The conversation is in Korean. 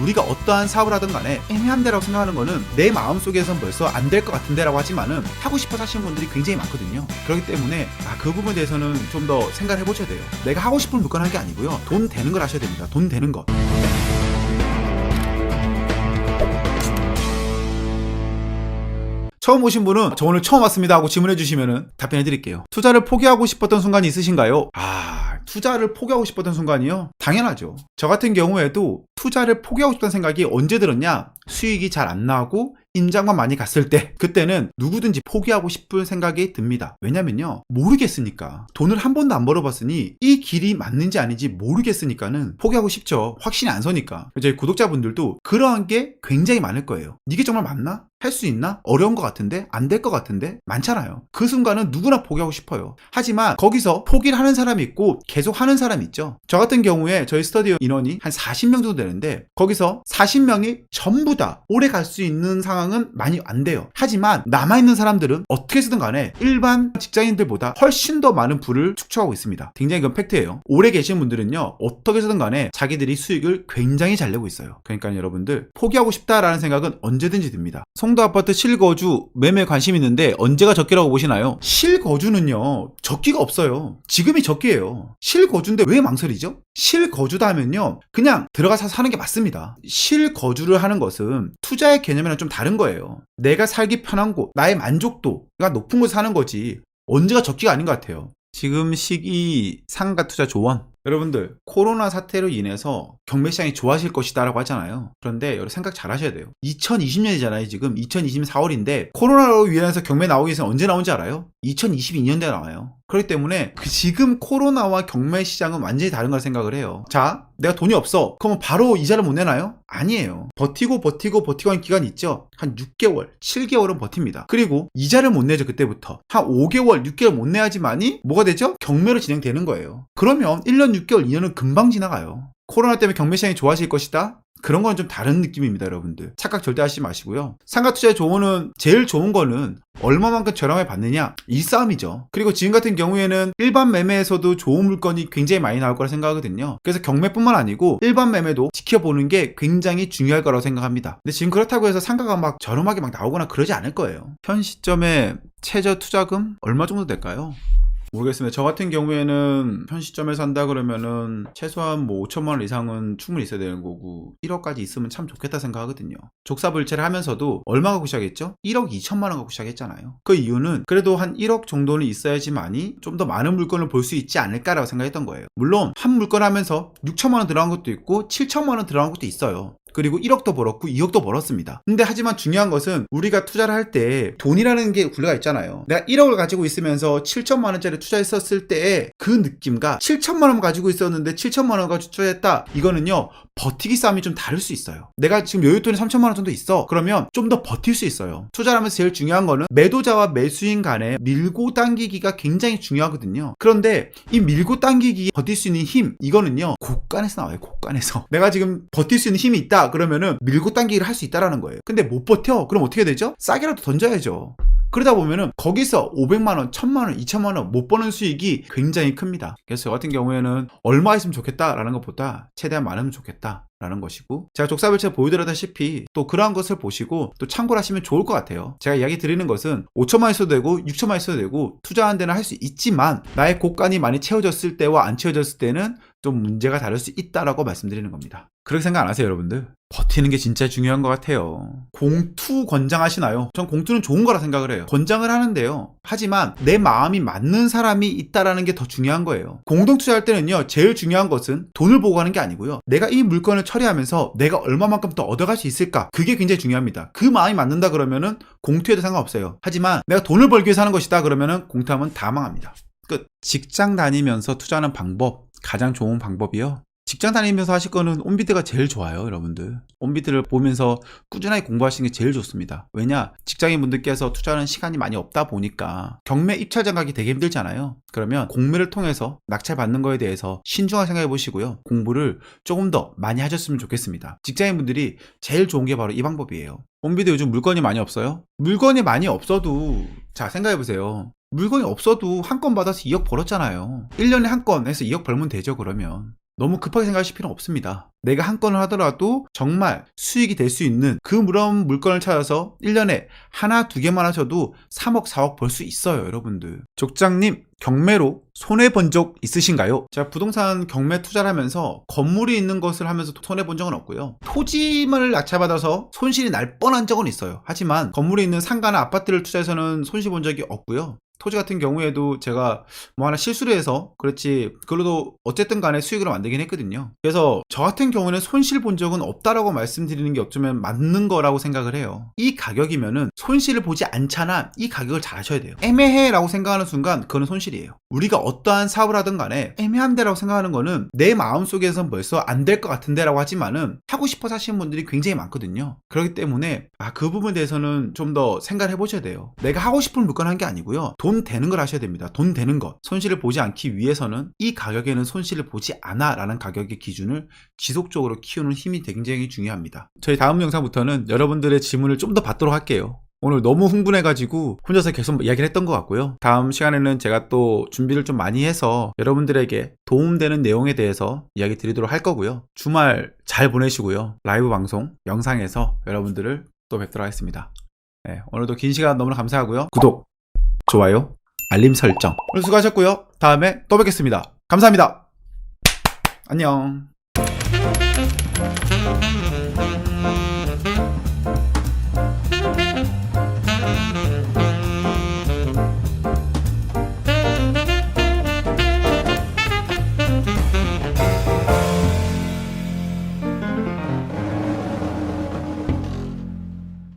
우리가 어떠한 사업을 하든 간에 애매한 데라고 생각하는 거는 내 마음속에선 벌써 안 될 것 같은 데라고 하지만은 하고 싶어서 하시는 분들이 굉장히 많거든요. 그렇기 때문에 그 부분에 대해서는 좀 더 생각을 해보셔야 돼요. 내가 하고 싶은 물건 하는 게 아니고요. 돈 되는 걸 하셔야 됩니다. 돈 되는 거. 처음 오신 분은 저 오늘 처음 왔습니다 하고 질문해 주시면은 답변해 드릴게요. 투자를 포기하고 싶었던 순간이 있으신가요? 투자를 포기하고 싶었던 순간이요? 당연하죠. 저 같은 경우에도 투자를 포기하고 싶다는 생각이 언제 들었냐? 수익이 잘 안 나고 임장만 많이 갔을 때, 그때는 누구든지 포기하고 싶은 생각이 듭니다. 왜냐면요, 모르겠으니까. 돈을 한 번도 안 벌어봤으니 이 길이 맞는지 아닌지 모르겠으니까는 포기하고 싶죠. 확신이 안 서니까. 저희 구독자분들도 그러한 게 굉장히 많을 거예요. 이게 정말 맞나? 할 수 있나? 어려운 것 같은데? 안 될 것 같은데? 많잖아요. 그 순간은 누구나 포기하고 싶어요. 하지만 거기서 포기를 하는 사람이 있고 계속 하는 사람이 있죠. 저 같은 경우에 저희 스터디 인원이 한 40명 정도 되는데 거기서 40명이 전부 다 오래 갈 수 있는 상황은 많이 안 돼요. 하지만 남아있는 사람들은 어떻게 해서든 간에 일반 직장인들보다 훨씬 더 많은 부를 축적하고 있습니다. 굉장히 그건 팩트예요. 오래 계신 분들은요, 어떻게 해서든 간에 자기들이 수익을 굉장히 잘 내고 있어요. 그러니까 여러분들, 포기하고 싶다라는 생각은 언제든지 듭니다. 송도 아파트 실거주 매매 관심 있는데 언제가 적기라고 보시나요? 실거주는요, 적기가 없어요. 지금이 적기예요. 실거주인데 왜 망설이죠? 실거주다 하면요, 그냥 들어가서 사는 게 맞습니다. 실거주를 하는 것은 투자의 개념이랑 좀 다른 거예요. 내가 살기 편한 곳, 나의 만족도가 높은 곳에 사는 거지 언제가 적기가 아닌 것 같아요. 지금 시기 상가 투자 조언. 여러분들, 코로나 사태로 인해서 경매시장이 좋아질 것이다 라고 하잖아요. 그런데 여러분 생각 잘 하셔야 돼요. 2020년이잖아요. 지금 2020년 4월인데 코로나로 인해서 경매 나오기 위해서 언제 나온지 알아요? 2022년대에 나와요. 그렇기 때문에 지금 코로나와 경매시장은 완전히 다른 걸 생각을 해요. 자, 내가 돈이 없어. 그러면 바로 이자를 못 내나요? 아니에요. 버티고 하는 기간이 있죠. 한 6개월, 7개월은 버팁니다. 그리고 이자를 못 내죠. 그때부터. 한 5개월, 6개월 못 내야지만이 뭐가 되죠? 경매로 진행되는 거예요. 그러면 1년, 6개월, 2년은 금방 지나가요. 코로나 때문에 경매시장이 좋아질 것이다? 그런 건 좀 다른 느낌입니다, 여러분들. 착각 절대 하시지 마시고요. 상가 투자의 조언은 제일 좋은 거는 얼마만큼 저렴하게 받느냐? 이 싸움이죠. 그리고 지금 같은 경우에는 일반 매매에서도 좋은 물건이 굉장히 많이 나올 거라 생각하거든요. 그래서 경매뿐만 아니고 일반 매매도 지켜보는 게 굉장히 중요할 거라고 생각합니다. 근데 지금 그렇다고 해서 상가가 막 저렴하게 막 나오거나 그러지 않을 거예요. 현 시점에 최저 투자금 얼마 정도 될까요? 모르겠습니다. 저 같은 경우에는 현 시점에서 한다 그러면은 최소한 뭐 5천만 원 이상은 충분히 있어야 되는 거고 1억까지 있으면 참 좋겠다 생각하거든요. 족사불체를 하면서도 얼마 갖고 시작했죠? 1억 2천만 원 갖고 시작했잖아요. 그 이유는 그래도 한 1억 정도는 있어야지만이 좀 더 많은 물건을 볼 수 있지 않을까라고 생각했던 거예요. 물론 한 물건 하면서 6천만 원 들어간 것도 있고 7천만 원 들어간 것도 있어요. 그리고 1억도 벌었고 2억도 벌었습니다. 근데 하지만 중요한 것은 우리가 투자를 할 때 돈이라는 게 굴레가 있잖아요. 내가 1억을 가지고 있으면서 7천만 원짜리 투자했었을 때의 그 느낌과 7천만 원 가지고 있었는데 7천만 원 가지고 투자했다. 이거는요, 버티기 싸움이 좀 다를 수 있어요. 내가 지금 여윳돈이 3천만 원 정도 있어. 그러면 좀 더 버틸 수 있어요. 투자를 하면서 제일 중요한 거는 매도자와 매수인 간에 밀고 당기기가 굉장히 중요하거든요. 그런데 이 밀고 당기기 버틸 수 있는 힘, 이거는요, 곳간에서 나와요. 곳간에서. 내가 지금 버틸 수 있는 힘이 있다 그러면은 밀고 당기기를 할 수 있다라는 거예요. 근데 못 버텨? 그럼 어떻게 되죠? 싸게라도 던져야죠. 그러다 보면은 거기서 500만 원, 1000만 원, 2000만 원 못 버는 수익이 굉장히 큽니다. 그래서 저 같은 경우에는 얼마 있으면 좋겠다라는 것보다 최대한 많으면 좋겠다라는 것이고, 제가 족사별채 보여드렸다시피 또 그러한 것을 보시고 또 참고를 하시면 좋을 것 같아요. 제가 이야기 드리는 것은 5천만 있어도 되고 6천만 있어도 되고 투자한 데는 할 수 있지만 나의 곳간이 많이 채워졌을 때와 안 채워졌을 때는 좀 문제가 다를 수 있다라고 말씀드리는 겁니다. 그렇게 생각 안 하세요, 여러분들? 버티는 게 진짜 중요한 것 같아요. 공투 권장하시나요? 전 공투는 좋은 거라 생각을 해요. 권장을 하는데요. 하지만 내 마음이 맞는 사람이 있다라는 게 더 중요한 거예요. 공동 투자할 때는요, 제일 중요한 것은 돈을 보고 하는 게 아니고요. 내가 이 물건을 처리하면서 내가 얼마만큼 더 얻어갈 수 있을까? 그게 굉장히 중요합니다. 그 마음이 맞는다 그러면은 공투해도 상관없어요. 하지만 내가 돈을 벌기 위해서 하는 것이다 그러면은 공투하면 다 망합니다. 끝. 직장 다니면서 투자하는 방법, 가장 좋은 방법이요. 직장 다니면서 하실 거는 온비드가 제일 좋아요, 여러분들. 온비드를 보면서 꾸준하게 공부하시는 게 제일 좋습니다. 왜냐? 직장인 분들께서 투자하는 시간이 많이 없다 보니까 경매 입찰장 가기 되게 힘들잖아요. 그러면 공매를 통해서 낙찰 받는 거에 대해서 신중하게 생각해 보시고요. 공부를 조금 더 많이 하셨으면 좋겠습니다. 직장인 분들이 제일 좋은 게 바로 이 방법이에요. 온비드 요즘 물건이 많이 없어요? 물건이 많이 없어도, 자, 생각해 보세요. 물건이 없어도 한 건 받아서 2억 벌었잖아요. 1년에 한 건 해서 2억 벌면 되죠, 그러면. 너무 급하게 생각하실 필요는 없습니다. 내가 한 건을 하더라도 정말 수익이 될 수 있는 그런 물건을 찾아서 1년에 하나, 두 개만 하셔도 3억, 4억 벌 수 있어요, 여러분들. 족장님, 경매로 손해본 적 있으신가요? 제가 부동산 경매 투자를 하면서 건물이 있는 것을 하면서 손해본 적은 없고요. 토지만을 낙찰받아서 손실이 날 뻔한 적은 있어요. 하지만 건물이 있는 상가나 아파트를 투자해서는 손실 본 적이 없고요. 토지 같은 경우에도 제가 뭐 하나 실수를 해서 그렇지 그래도 어쨌든 간에 수익을 만들긴 했거든요. 그래서 저 같은 경우는 손실 본 적은 없다라고 말씀드리는 게 어쩌면 맞는 거라고 생각을 해요. 이 가격이면은 손실을 보지 않잖아. 이 가격을 잘 하셔야 돼요. 애매해 라고 생각하는 순간 그거는 손실이에요. 우리가 어떠한 사업을 하든 간에 애매한데 라고 생각하는 거는 내 마음속에선 벌써 안 될 것 같은데 라고 하지만은 하고 싶어서 하시는 분들이 굉장히 많거든요. 그렇기 때문에 그 부분에 대해서는 좀 더 생각을 해보셔야 돼요. 내가 하고 싶은 물건 한 게 아니고요. 돈 되는 걸 하셔야 됩니다. 돈 되는 것. 손실을 보지 않기 위해서는 이 가격에는 손실을 보지 않아 라는 가격의 기준을 지속적으로 키우는 힘이 굉장히 중요합니다. 저희 다음 영상부터는 여러분들의 질문을 좀 더 받도록 할게요. 오늘 너무 흥분해가지고 혼자서 계속 이야기를 했던 것 같고요. 다음 시간에는 제가 또 준비를 좀 많이 해서 여러분들에게 도움되는 내용에 대해서 이야기 드리도록 할 거고요. 주말 잘 보내시고요. 라이브 방송 영상에서 여러분들을 또 뵙도록 하겠습니다. 네, 오늘도 긴 시간 너무나 감사하고요. 구독, 좋아요, 알림 설정 오늘 수고하셨고요. 다음에 또 뵙겠습니다. 감사합니다. 안녕.